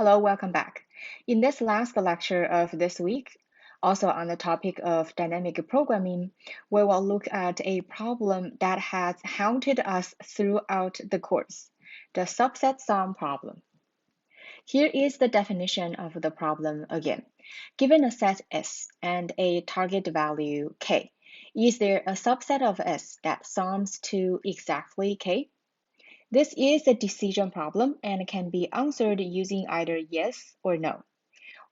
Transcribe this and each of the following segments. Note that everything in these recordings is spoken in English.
Hello, welcome back. In this last lecture of this week, also on the topic of dynamic programming, we will look at a problem that has haunted us throughout the course, the subset sum problem. Here is the definition of the problem again. Given a set S and a target value K, is there a subset of S that sums to exactly K? This is a decision problem and can be answered using either yes or no.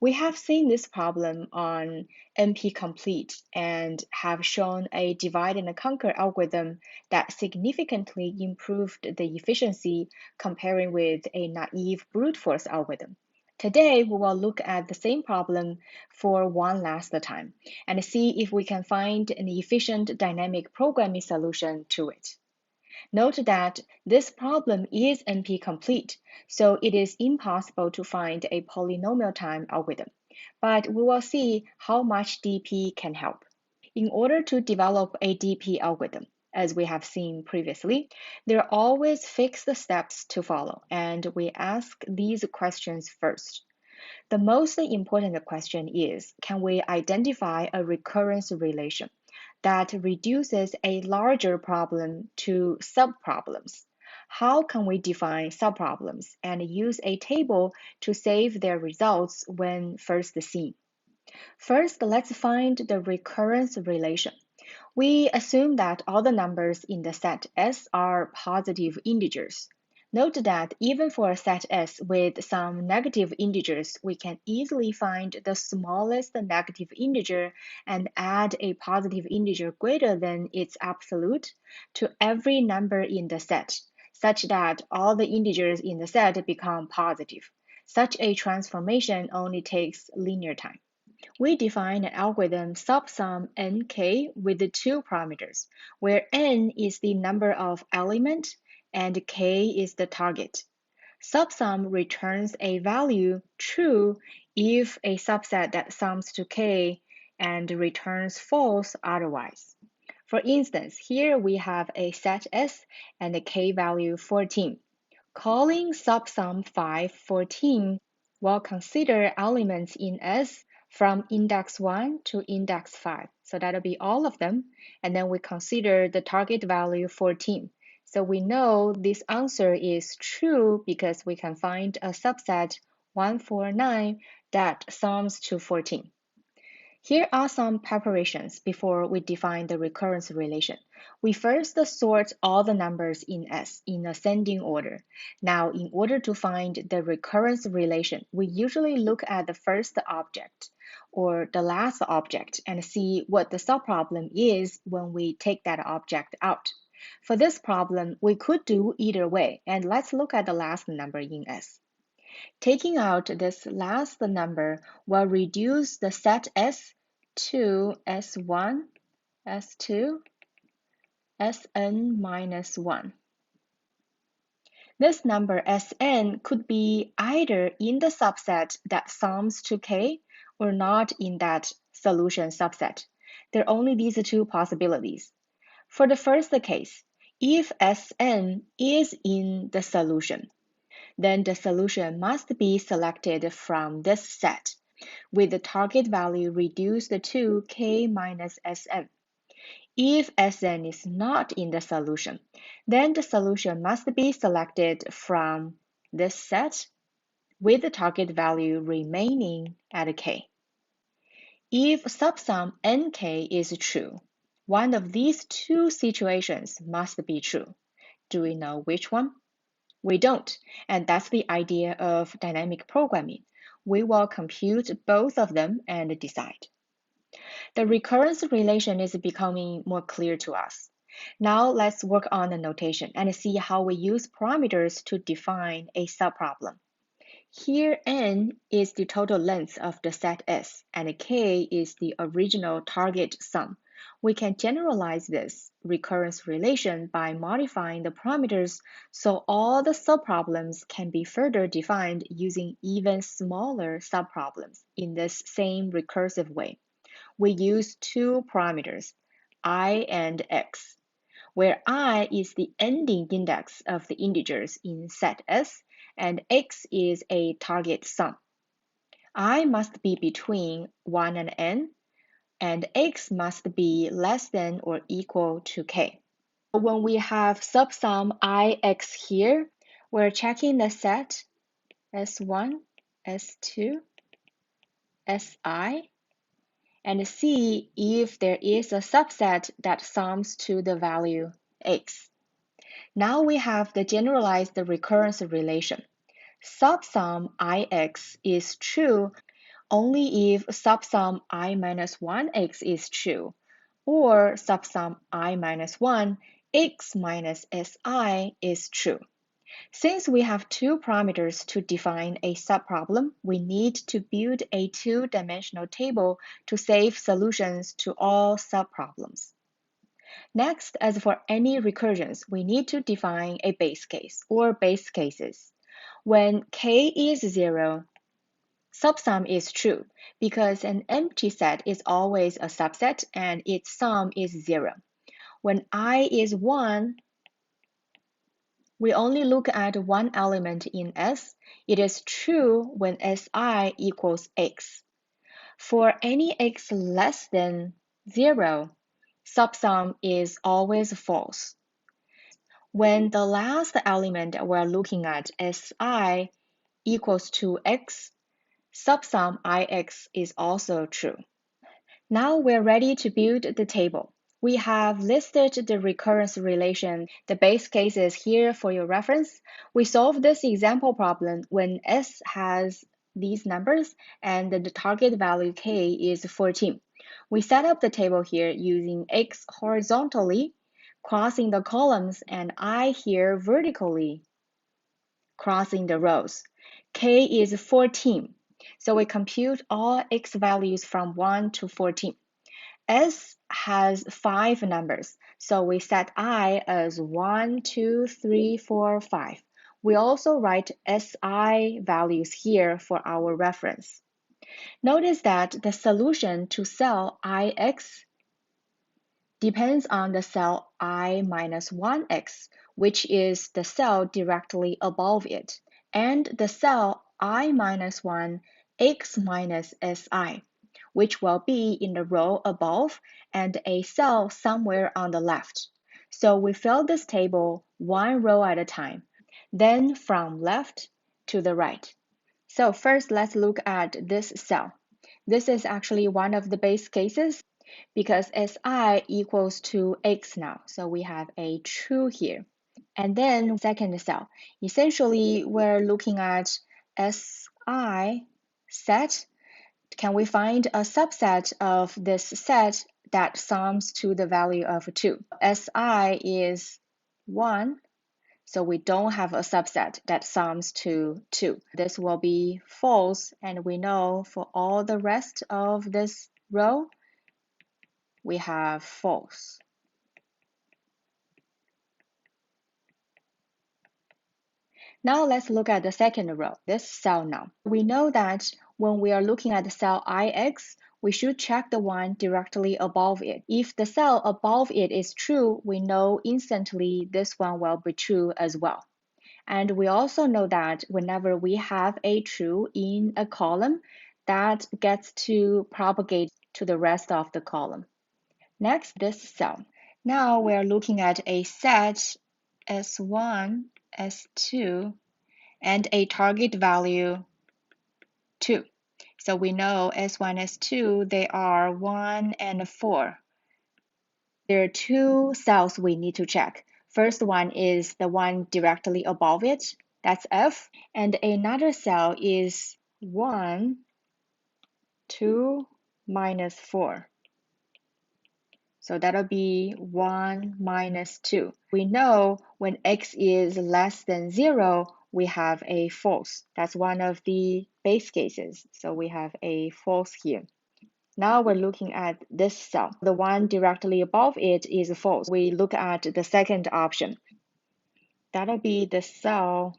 We have seen this problem on NP-complete and have shown a divide and conquer algorithm that significantly improved the efficiency comparing with a naive brute force algorithm. Today, we will look at the same problem for one last time and see if we can find an efficient dynamic programming solution to it. Note that this problem is NP-complete, so it is impossible to find a polynomial time algorithm, but we will see how much DP can help. In order to develop a DP algorithm, as we have seen previously, there are always fixed steps to follow, and we ask these questions first. The most important question is, can we identify a recurrence relation that reduces a larger problem to subproblems? How can we define subproblems and use a table to save their results when first seen? First, let's find the recurrence relation. We assume that all the numbers in the set S are positive integers. Note that even for a set S with some negative integers, we can easily find the smallest negative integer and add a positive integer greater than its absolute to every number in the set, such that all the integers in the set become positive. Such a transformation only takes linear time. We define an algorithm SubSum nk with two parameters, where n is the number of elements and k is the target. SubSum returns a value true if a subset that sums to k and returns false otherwise. For instance, here we have a set S and a k value 14. Calling SubSum 5, 14 will consider elements in S from index 1 to index 5. So that'll be all of them. And then we consider the target value 14. So we know this answer is true because we can find a subset 149 that sums to 14. Here are some preparations before we define the recurrence relation. We first sort all the numbers in S in ascending order. Now, in order to find the recurrence relation, we usually look at the first object or the last object and see what the subproblem is when we take that object out. For this problem, we could do either way, and let's look at the last number in S. Taking out this last number will reduce the set S to S1, S2, Sn minus 1. This number Sn could be either in the subset that sums to K or not in that solution subset. There are only these two possibilities. For the first case, if Sn is in the solution, then the solution must be selected from this set, with the target value reduced to K minus Sn. If Sn is not in the solution, then the solution must be selected from this set, with the target value remaining at K. If SubSum nk is true, one of these two situations must be true. Do we know which one? We don't, and that's the idea of dynamic programming. We will compute both of them and decide. The recurrence relation is becoming more clear to us. Now let's work on the notation and see how we use parameters to define a subproblem. Here n is the total length of the set S and k is the original target sum. We can generalize this recurrence relation by modifying the parameters so all the subproblems can be further defined using even smaller subproblems in this same recursive way. We use two parameters, I and x, where I is the ending index of the integers in set S and x is a target sum. I must be between 1 and n, and x must be less than or equal to k. When we have subsum ix here, we're checking the set S1, S2, Si, and see if there is a subset that sums to the value x. Now we have the generalized recurrence relation. Subsum ix is true only if subsum I minus 1x is true, or subsum I minus 1 x minus si is true. Since we have two parameters to define a subproblem, we need to build a two-dimensional table to save solutions to all subproblems. Next, as for any recursions, we need to define a base case or base cases. When k is 0, subsum is true because an empty set is always a subset and its sum is 0. When I is 1, we only look at one element in S. It is true when Si equals x. For any x less than 0, subsum is always false. When the last element we're looking at, Si equals to x, subsum Ix is also true. Now we're ready to build the table. We have listed the recurrence relation, the base cases here for your reference. We solved this example problem when S has these numbers and the target value K is 14. We set up the table here using X horizontally, crossing the columns, and I here vertically, crossing the rows. K is 14. So we compute all X values from 1 to 14. S has 5 numbers, so we set I as 1, 2, 3, 4, 5. We also write SI values here for our reference. Notice that the solution to cell IX depends on the cell I minus 1x, which is the cell directly above it, and the cell I minus 1 x minus Si, which will be in the row above and a cell somewhere on the left. So we fill this table one row at a time, then from left to the right. So first, let's look at this cell. This is actually one of the base cases because Si equals to x now. So we have a true here. And then second cell. Essentially, we're looking at Si set. Can we find a subset of this set that sums to the value of 2? Si is 1, so we don't have a subset that sums to 2. This will be false, and we know for all the rest of this row, we have false. Now let's look at the second row, this cell now. We know that when we are looking at the cell Ix, we should check the one directly above it. If the cell above it is true, we know instantly this one will be true as well. And we also know that whenever we have a true in a column, that gets to propagate to the rest of the column. Next, this cell. Now we're looking at a set S1, S2, and a target value 2. So we know S1, S2, they are 1 and 4. There are two cells we need to check. First one is the one directly above it, that's F, and another cell is 1, 2, minus 4. So that'll be 1 minus 2. We know when x is less than 0, we have a false. That's one of the base cases. So we have a false here. Now we're looking at this cell. The one directly above it is false. We look at the second option. That'll be the cell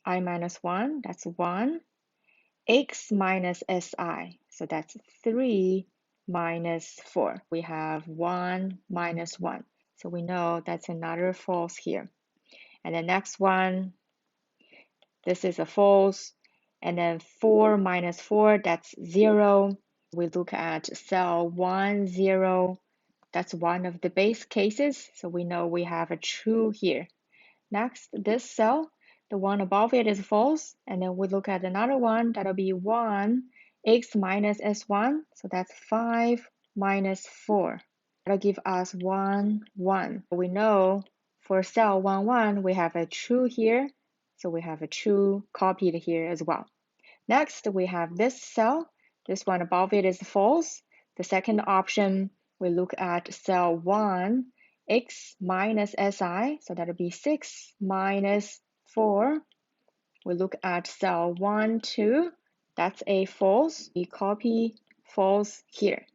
I minus 1. That's 1. X minus Si. So that's 3 minus 4. We have 1 minus 1. So we know that's another false here. And the next one, This is a false. And then 4 minus 4, that's 0. We look at cell 1, 0. That's one of the base cases, so we know we have a true here. Next, this cell, the one above it is false, and then we look at another one, that'll be 1, x minus s1, so that's 5 minus 4. That'll give us 1, 1. We know for cell 1, 1, we have a true here, so we have a true copied here as well. Next, we have this cell. This one above it is false. The second option, we look at cell 1, x minus si, so that'll be 6 minus 4. We look at cell 1, 2, that's a false. We copy false here.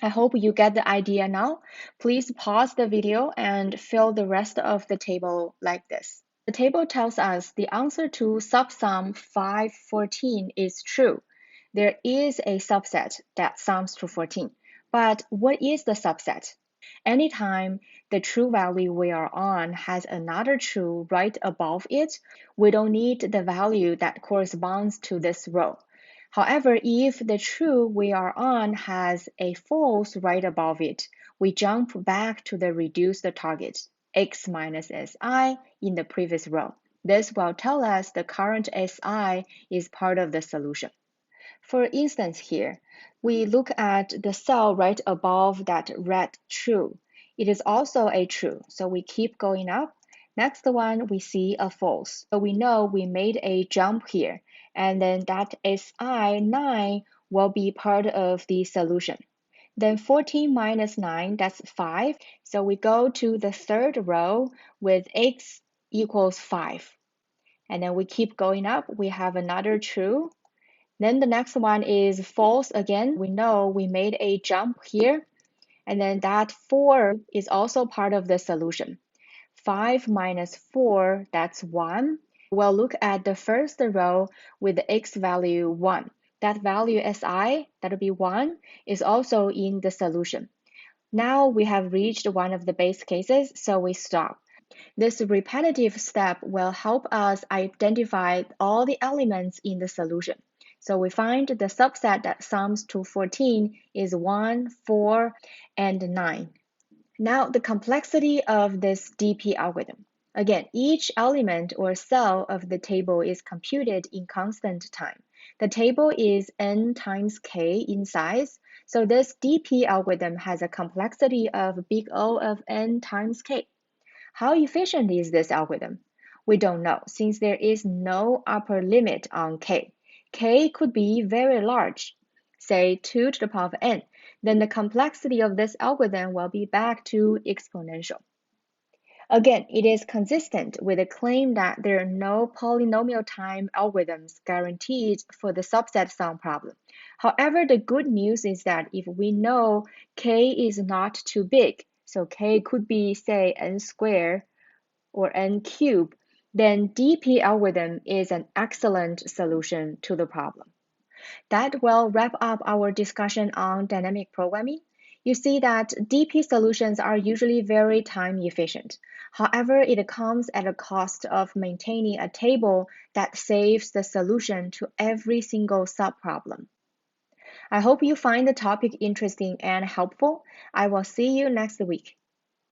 I hope you get the idea now. Please pause the video and fill the rest of the table like this. The table tells us the answer to SubSum 514 is true. There is a subset that sums to 14. But what is the subset? Anytime the true value we are on has another true right above it, we don't need the value that corresponds to this row. However, if the true we are on has a false right above it, we jump back to the reduced target, x minus si, in the previous row. This will tell us the current si is part of the solution. For instance here, we look at the cell right above that red true. It is also a true, so we keep going up. Next one, we see a false. So we know we made a jump here, and then that Si9 will be part of the solution. Then 14 minus 9, that's 5. So we go to the third row with x equals 5. And then we keep going up. We have another true. Then the next one is false again. We know we made a jump here. And then that 4 is also part of the solution. 5 minus 4, that's 1. We'll look at the first row with the x value 1. That value si, that'll be 1, is also in the solution. Now we have reached one of the base cases, so we stop. This repetitive step will help us identify all the elements in the solution. So we find the subset that sums to 14 is 1, 4, and 9. Now the complexity of this DP algorithm. Again, each element or cell of the table is computed in constant time. The table is n times k in size, so this DP algorithm has a complexity of big O of n times k. How efficient is this algorithm? We don't know, since there is no upper limit on k. K could be very large, say 2 to the power of n. Then the complexity of this algorithm will be back to exponential. Again, it is consistent with the claim that there are no polynomial time algorithms guaranteed for the subset sum problem. However, the good news is that if we know k is not too big, so k could be, say, n squared or n cubed, then DP algorithm is an excellent solution to the problem. That will wrap up our discussion on dynamic programming. You see that DP solutions are usually very time efficient. However, it comes at a cost of maintaining a table that saves the solution to every single subproblem. I hope you find the topic interesting and helpful. I will see you next week.